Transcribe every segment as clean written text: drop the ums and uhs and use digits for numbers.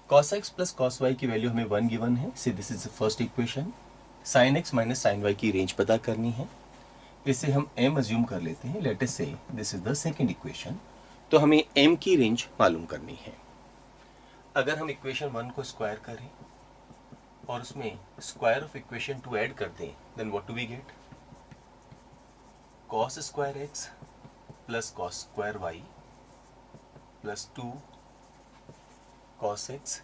cos x plus cos y की value हमें 1 given है, से this is the first equation. sin x minus sin y की range पता करनी है, इसे हम m अज्यूम कर लेते हैं। लेट अस से this is the second equation. तो हमें m की रेंज मालूम करनी है। अगर हम इक्वेशन 1 को स्क्वायर करें और उसमें स्क्वायर ऑफ इक्वेशन 2 ऐड कर दें, then what do we get? cos square x plus cos square y plus 2 cos x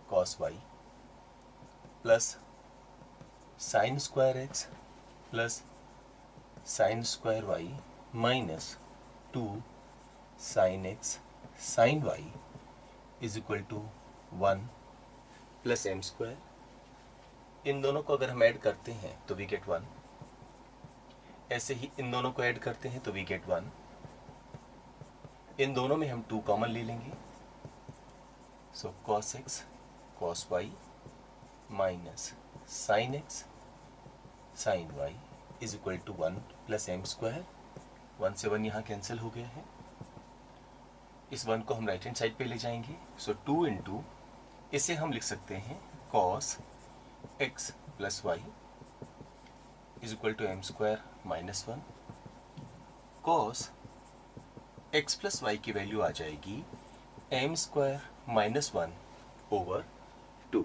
cos y plus sin square x plus sin square y minus 2 sin x sin y is equal to 1 plus m square. इन दोनों को अगर हम add करते हैं तो we get 1। ऐसे ही इन दोनों को ऐड करते हैं तो वी गेट 1। इन दोनों में हम 2 कॉमन ले लेंगे, so cos x cos y minus sin x sin y is equal to 1 plus m square. 1 से 1 यहाँ कैंसिल हो गया है। इस 1 को हम राइट हैंड साइड पे ले जाएंगे, सो 2 इंटू, इसे हम लिख सकते हैं cos x plus y is equal to m square minus 1। cos x प्लस वाई की वैल्यू आ जाएगी एम स्क्वायर माइनस 1 ओवर 2।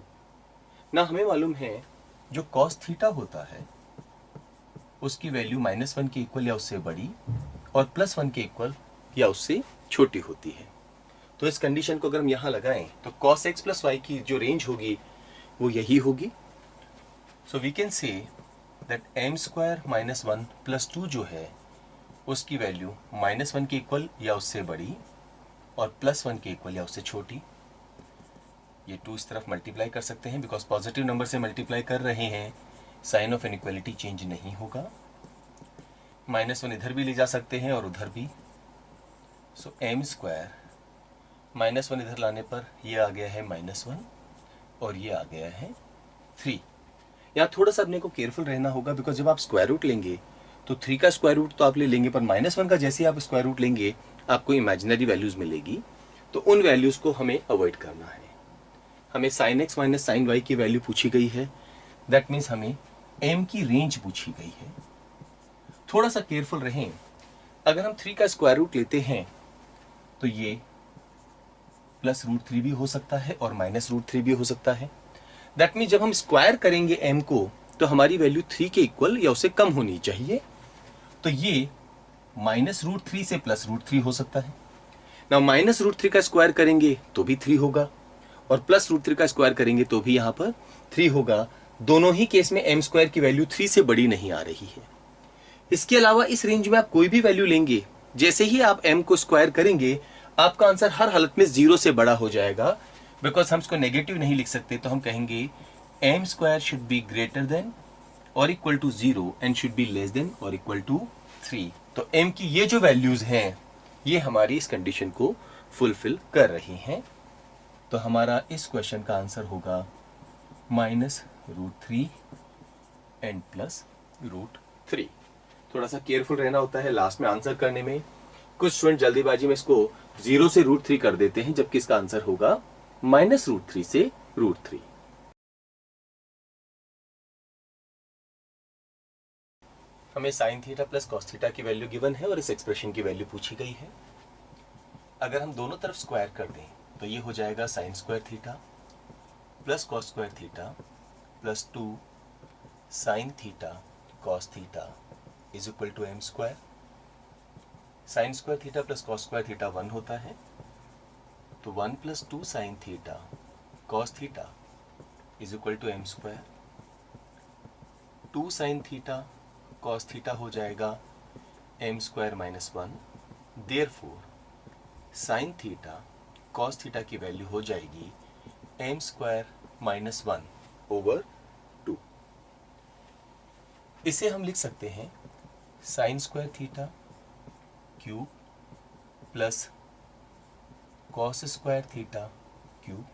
ना हमें मालूम है जो cos थीटा होता है उसकी वैल्यू माइनस 1 के इक्वल या उससे बड़ी और प्लस 1 के इक्वल या उससे छोटी होती है। तो इस कंडीशन को अगर हम यहाँ लगाएं तो cos x प्लस वाई की जो रेंज होगी वो यही होगी। So we can say that m square minus 1 plus 2 जो है उसकी वैल्यू माइनस 1 के इक्वल या उससे बड़ी और प्लस 1 के इक्वल या उससे छोटी। ये 2 इस तरफ मल्टीप्लाई कर सकते हैं, बिकॉज पॉजिटिव नंबर से मल्टीप्लाई कर रहे हैं, साइन ऑफ इनइक्वालिटी चेंज नहीं होगा। माइनस 1 इधर भी ले जा सकते हैं और उधर भी। सो एम स्क्वायर माइनस 1 इधर लाने पर ये आ गया है माइनस 1 और ये आ गया है 3। यहाँ थोड़ा सा अपने को केयरफुल रहना होगा, बिकॉज जब आप स्क्वायर रूट लेंगे तो 3 का स्क्वायर रूट तो आप ले लेंगे, पर माइनस 1 का जैसे ही आप स्क्वायर रूट लेंगे आपको इमेजिनरी वैल्यूज मिलेगी, तो उन वैल्यूज को हमें अवॉइड करना है। हमें sine x minus sine y की वैल्यू पूछी गई है, दैट मीन्स हमें एम की रेंज पूछी गई है। थोड़ा सा केयरफुल रहें। अगर हम 3 का स्क्वायर रूट लेते हैं तो ये प्लस रूट 3 भी हो सकता है और माइनस रूट 3 भी हो सकता है। दैट मीन्स जब हम स्क्वायर करेंगे एम को तो हमारी वैल्यू 3 के इक्वल या उससे कम होनी चाहिए। तो ये माइनस रूट 3 से प्लस रूट 3 हो सकता है ना। माइनस रूट 3 का स्क्वायर करेंगे तो भी 3 होगा और प्लस रूट 3 का स्क्वायर करेंगे तो भी यहां पर 3 होगा। दोनों ही केस में एम स्क्वायर की वैल्यू 3 से बड़ी नहीं आ रही है। इसके अलावा इस रेंज में आप कोई भी वैल्यू लेंगे, जैसे ही आप एम को स्क्वायर करेंगे आपका आंसर हर हालत में 0 से बड़ा हो जाएगा, बिकॉज हम इसको नेगेटिव नहीं लिख सकते। तो हम कहेंगे m square should be greater than और equal to 0 and should be less than और इक्वल टू 3। तो m की ये जो वैल्यूज हैं ये हमारी इस कंडीशन को फुलफिल कर रही हैं। तो हमारा इस क्वेश्चन का आंसर होगा minus root 3 and plus root 3। थोड़ा सा केयरफुल रहना होता है लास्ट में आंसर करने में। कुछ स्टूडेंट जल्दीबाजी में इसको 0 से रूट 3 कर देते हैं, जबकि इसका आंसर होगा माइनस रूट 3 से रूट 3। हमें sine theta plus cos theta की वैल्यू गिवन है और इस एक्सप्रेशन की वैल्यू पूछी गई है। अगर हम दोनों तरफ स्क्वायर कर दें तो ये हो जाएगा sine square theta plus cos square theta plus 2 sine theta cos theta is equal to m square. Sine square theta plus cos square theta 1 होता है, तो 1 plus 2 sine theta cos theta is equal to m square. 2 sine theta cos theta हो जाएगा m square minus 1। Therefore sine theta cos theta की value हो जाएगी m square minus 1 over 2। इसे हम लिख सकते हैं sine square theta cube plus cos square theta cube.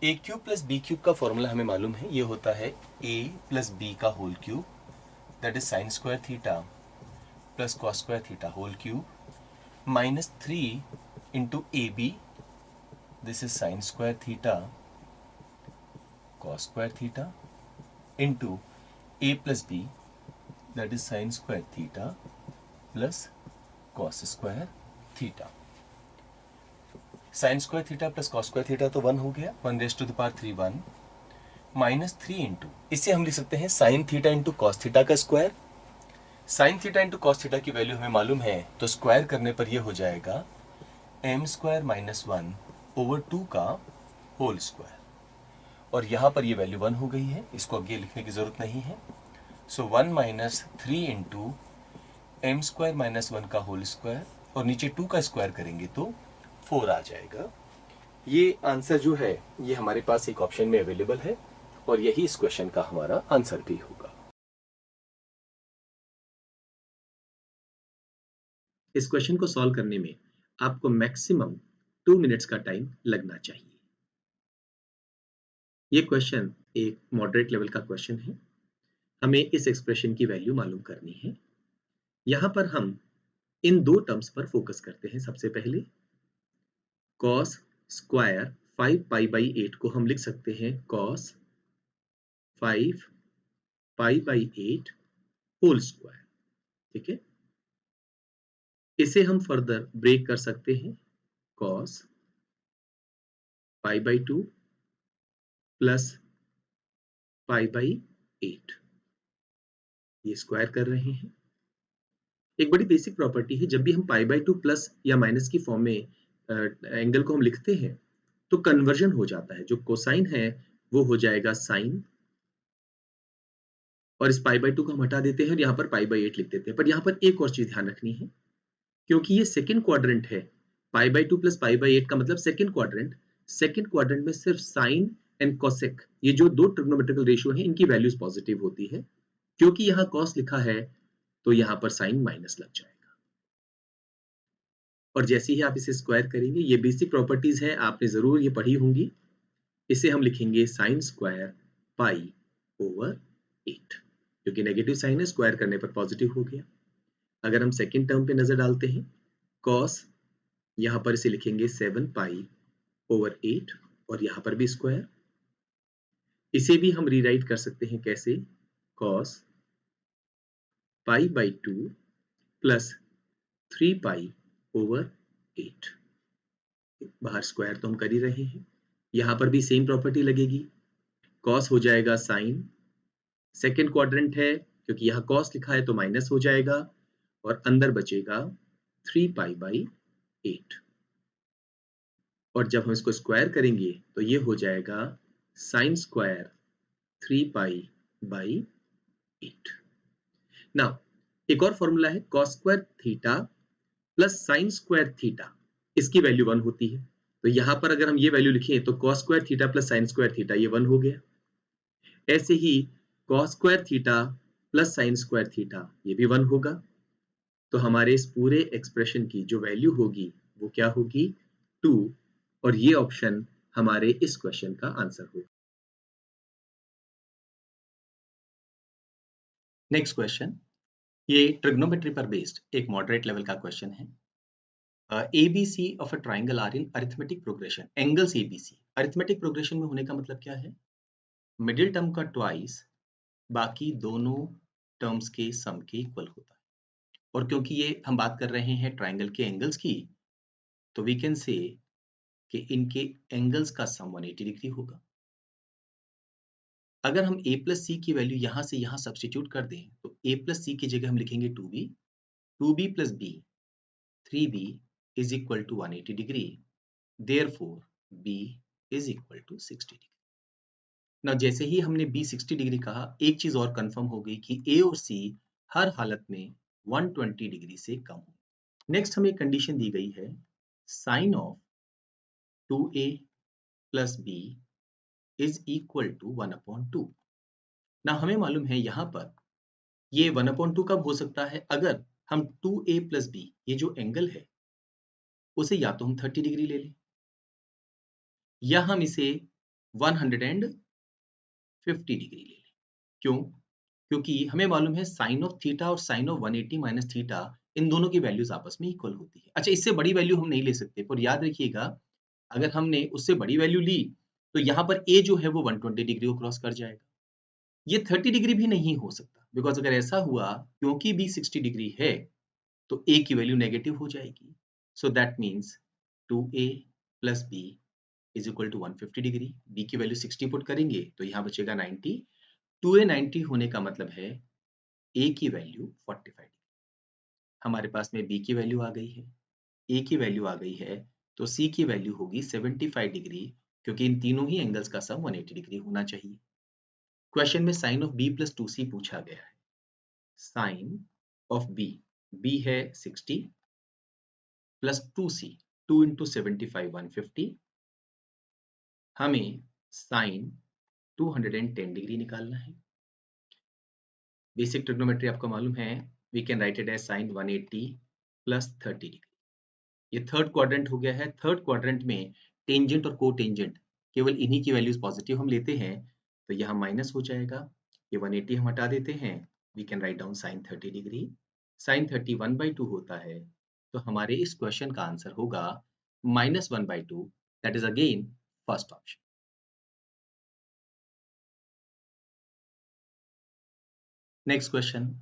A cube plus b cube का फॉर्मूला हमें मालूम है, ये होता है ए प्लस बी का whole cube, that is sine square theta plus cos square theta whole cube minus 3 into a b this is sine square theta cos square theta into a plus b, that is sine square theta plus cos square theta. Sign square theta plus cos square theta तो 1 हो गया, 1⁻³ 1 minus 3 into, इसे हम लिख सकते हैं sine theta into cos theta का square. Sine theta into cos theta की वैल्यू हमें मालूम है, तो स्क्वायर करने पर यह हो जाएगा m² माइनस 1 ओवर 2 का होल स्क्वायर। और यहां पर ये वैल्यू 1 हो गई है, इसको आगे लिखने की जरूरत नहीं है। सो 1 माइनस 3 इंटू m² माइनस 1 का होल स्क्वायर, और नीचे 2 का स्क्वायर करेंगे तो 4 आ जाएगा। ये आंसर जो है ये हमारे पास एक ऑप्शन में अवेलेबल है, और यही इस क्वेश्चन का हमारा आंसर भी होगा। इस क्वेश्चन को सॉल्व करने में आपको मैक्सिमम 2 मिनट्स का टाइम लगना चाहिए। ये क्वेश्चन एक मॉडरेट लेवल का क्वेश्चन है। हमें इस एक्सप्रेशन की वैल्यू मालूम करनी है। यहां पर हम इन दो टर्म्स पर फोकस करते हैं। सबसे पहले cos स्क्वायर 5π/8 को हम लिख सकते हैं cos 5π/8 होल स्क्वायर। ठीक है, इसे हम फर्दर ब्रेक कर सकते हैं cos π/2 प्लस π/8, ये स्क्वायर कर रहे हैं। एक बड़ी बेसिक प्रॉपर्टी है, जब भी हम π/2 प्लस या माइनस की फॉर्म में एंगल को हम लिखते हैं तो कन्वर्जन हो जाता है। जो कोसाइन है वो हो जाएगा साइन, और इस π/2 को हम हटा देते हैं और यहाँ पर π/8 लिख देते हैं। पर यहाँ पर एक और चीज ध्यान रखनी है, क्योंकि ये सेकंड क्वाड्रेंट है, π/2 प्लस π/8 का मतलब सेकंड क्वाड्रेंट। सेकंड क्वाड्रेंट में सिर्फ साइन एंड कोसेक, ये जो दो ट्रिग्नोमेट्रिकल रेशियो हैं, इनकी वैल्यूज पॉजिटिव होती है। क्योंकि यहाँ कॉस लिखा है तो यहाँ पर साइन माइनस लग जाएगा। और जैसे ही आप इसे स्क्वायर करेंगे, ये बेसिक प्रॉपर्टीज है, आपने जरूर ये पढ़ी होंगी। इसे हम लिखेंगे साइन स्क्वायर π/8, क्योंकि नेगेटिव साइन है, स्क्वायर करने पर पॉजिटिव हो गया। अगर हम सेकेंड टर्म पे नजर डालते हैं, कॉस, यहां पर इसे लिखेंगे 7π/8, और यहां पर भी स्क्वायर। इसे भी हम रीराइट कर सकते हैं कैसे, cos π/2 प्लस 3π/8। बाहर स्क्वायर तो हम कर ही रहे हैं, यहां पर भी सेम प्रॉपर्टी लगेगी। cos हो जाएगा साइन, सेकेंड क्वाड्रेंट है, क्योंकि यहाँ cos लिखा है तो माइनस हो जाएगा, और अंदर बचेगा 3π/8। और जब हम इसको स्क्वायर करेंगे तो ये हो जाएगा साइन स्क्वायर 3π/8। नाउ एक और फॉर्मूला है, cos square theta plus sign square theta, इसकी वैल्यू 1 होती है। तो यहां पर अगर हम ये वैल्यू लिखें तो cos square theta plus sign square theta, ये 1 हो गया। ऐसे ही cos square theta plus sign square theta, ये भी 1 होगा। तो हमारे इस पूरे एक्सप्रेशन की जो वैल्यू होगी वो क्या होगी, 2, और ये ऑप्शन हमारे इस क्वेश्चन का आंसर होगा। नेक्स्ट क्वेश्चन, ये ट्रिग्नोमेट्री पर बेस्ड एक मॉडरेट लेवल का क्वेश्चन है। ABC of a triangle are in arithmetic progression, angles ABC arithmetic progression में होने का मतलब क्या है, मिडिल टर्म का ट्वाइस बाकी दोनों टर्म्स के सम के इक्वल होता है। और क्योंकि ये हम बात कर रहे हैं ट्राइंगल के एंगल्स की, तो वी कैन से कि इनके एंगल्स का सम 180 डिग्री होगा। अगर हम a प्लस सी की वैल्यू यहां से यहां सब्स्टिट्यूट कर दें तो a प्लस सी की जगह हम लिखेंगे 2b plus b, 3b is equal to 180 degree, therefore b is equal to 60 degree. ना जैसे ही हमने b 60 डिग्री कहा, एक चीज और कंफर्म हो गई कि a और c हर हालत में 120 डिग्री से कम हो। नेक्स्ट हमें कंडीशन दी गई है, sine of 2a plus b is equal to 1/2। ना हमें मालूम है यहां पर ये 1/2 कब हो सकता है, अगर हम 2a प्लस b, ये जो एंगल है उसे या तो हम 30 डिग्री ले लें, या हम इसे 150 डिग्री ले लें। क्यों? क्योंकि हमें मालूम है साइन ऑफ थीटा और साइन ऑफ 180 माइनस थीटा, इन दोनों की वैल्यूज आपस में इक्वल होती है। अच्छा, इससे बड़ी वैल्यू हम नहीं ले सकते, पर याद रखिएगा अगर हमने उससे बड़ी वैल्यू ली तो यहाँ पर a जो है वो 120 डिग्री को क्रॉस कर जाएगा। ये 30 डिग्री भी नहीं हो सकता, बिकॉज अगर ऐसा हुआ, क्योंकि b 60 डिग्री है तो a की वैल्यू नेगेटिव हो जाएगी। So that means 2a plus b is equal to 150 degree. b की वैल्यू 60 पुट करेंगे तो यहाँ बचेगा 90। 2a 90 होने का मतलब है a की वैल्यू 45 डिग्री। हमारे पास में b की वैल्यू आ गई है, a की वैल्यू आ गई है, तो c की वैल्यू होगी 75 डिग्री, क्योंकि इन तीनों ही एंगल्स का सम 180 डिग्री होना चाहिए। क्वेश्चन में sign of b plus 2c पूछा गया है। साइन ऑफ b है 60 प्लस 2c, 2 इंटू 75 150। हमें साइन 210 डिग्री निकालना है। बेसिक ट्रिग्नोमेट्री आपको मालूम है, we can write it as sine 180 plus 30 degree. ये थर्ड क्वाड्रेंट हो गया है। थर्ड क्वाड्रेंट में टेंजेंट और कोटेंजेंट केवल इन्हीं की वैल्यूज पॉजिटिव हम लेते हैं, तो यहाँ माइनस हो जाएगा। ये 180 हम हटा देते हैं, we can write down sine 30 degree. Sine 30 1/2 होता है, तो हमारे इस क्वेश्चन का आंसर होगा -1/2, that is again first option. Next question,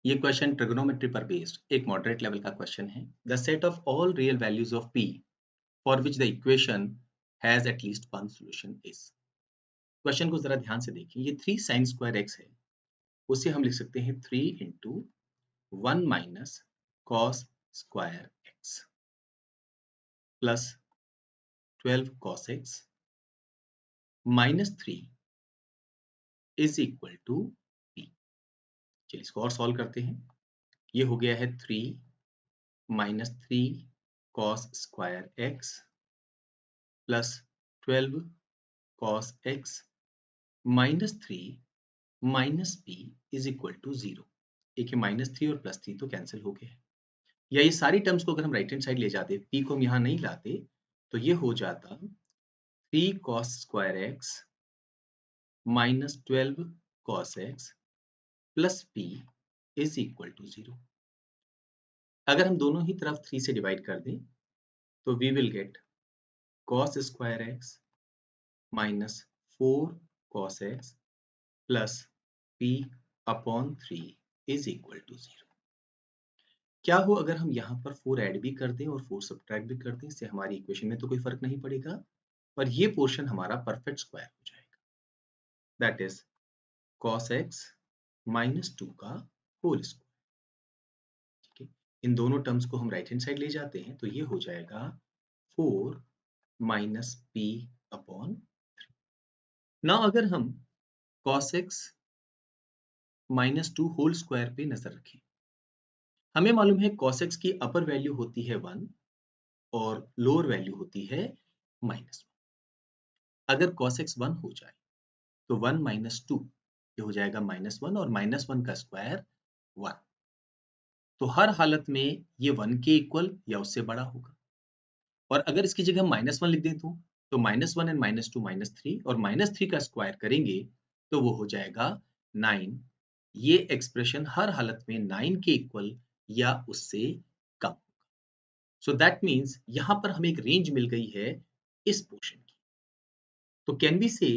ये क्वेश्चन ट्रिग्नोमेट्री पर बेस्ड एक मॉडरेट लेवल का क्वेश्चन है। The set of all real values of p for which the equation has at least one solution is। Question को जरा ध्यान से देखिए। ये 3 साइन स्क्वायर x है, उसे हम लिख सकते हैं 3 into 1 minus cos square x plus 12 cos x minus 3 is equal to p। चलिए इसको और सॉल्व करते हैं। ये हो गया है 3 minus 3 cos square x plus 12 cos x minus 3 minus p is equal to 0। एक -3 और +3 तो कैंसिल हो गए। या ये सारी टर्म्स को अगर हम राइट हैंड साइड ले जाते, p को हम यहाँ नहीं लाते, तो ये हो जाता 3 cos square x minus 12 cos x plus p is equal to 0। अगर हम दोनों ही तरफ 3 से डिवाइड कर दें तो we will get cos square x minus 4 cos x plus p upon 3 is equal to 0। क्या हो अगर हम यहाँ पर 4 ऐड भी कर दें और 4 सब्ट्रैक्ट भी कर दें, इससे हमारी इक्वेशन में तो कोई फर्क नहीं पड़ेगा, पर ये पोर्शन हमारा परफेक्ट स्क्वायर हो जाएगा। That is cos x minus 2 का होल स्क्वायर। ठीक है, इन दोनों टर्म्स को हम राइट हैंड साइड ले जाते हैं तो ये हो जाएगा 4 माइनस p अपॉन 3। नाउ अगर हम cos x minus 2 whole square पे नजर रखें, हमें मालूम है cos x की अपर वैल्यू होती है 1 और लोअर वैल्यू होती है -1। अगर cos x 1 हो जाए तो 1 माइनस 2 ये हो जाएगा -1 और -1 का स्क्वायर 1। तो हर हालत में ये 1 के इक्वल या उससे बड़ा होगा। और अगर इसकी जगह हम -1 लिख दें तो -1 एंड -2 -3 और -3 का स्क्वायर करेंगे तो वो हो जाएगा 9। ये एक्सप्रेशन हर हालत में 9 के इक्वल या उससे कम होगा। सो दैट मीन्स यहाँ पर हमें एक रेंज मिल गई है इस पोर्शन की। तो कैन वी से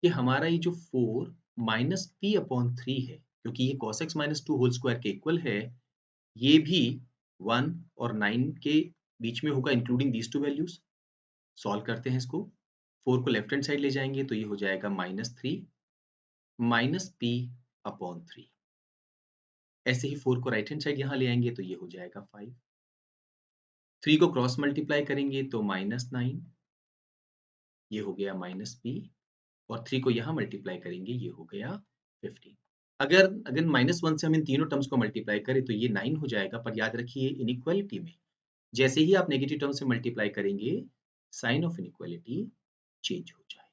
कि हमारा ये जो 4 माइनस p अपॉन 3 है, क्योंकि ये cos x minus 2 whole square के इक्वल है, ये भी 1 और 9 के बीच में होगा including these two values. Solve करते हैं इसको। 4 को लेफ्ट हैंड साइड ले जाएंगे तो ये हो जाएगा -3 माइनस p अपॉन 3। ऐसे ही 4 को राइट हैंड साइड यहाँ ले आएंगे तो ये हो जाएगा 5। 3 को क्रॉस मल्टीप्लाई करेंगे तो -9, ये हो गया -p और 3 को यहाँ मल्टीप्लाई करेंगे ये हो गया 15। अगर -1 से हम इन तीनों टर्म्स को मल्टीप्लाई करें तो ये 9 हो जाएगा, पर याद रखिए इनइक्वालिटी में जैसे ही आप नेगेटिव टर्म से मल्टीप्लाई करेंगे साइन ऑफ इनइक्वालिटी चेंज हो जाएगा।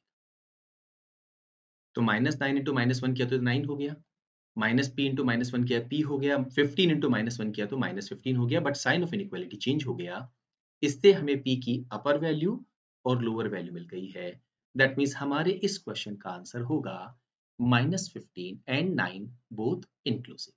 तो -9 इंटू -1 किया तो 9 हो गया, -p इंटू -1 किया p हो गया, 15 इंटू -1 किया तो -15 हो गया, but sign of inequality change हो गया। इससे हमें p की अपर वैल्यू और लोअर वैल्यू मिल गई है। दैट मीन्स हमारे इस क्वेश्चन का आंसर होगा -15 एंड 9 बोथ इंक्लूसिव।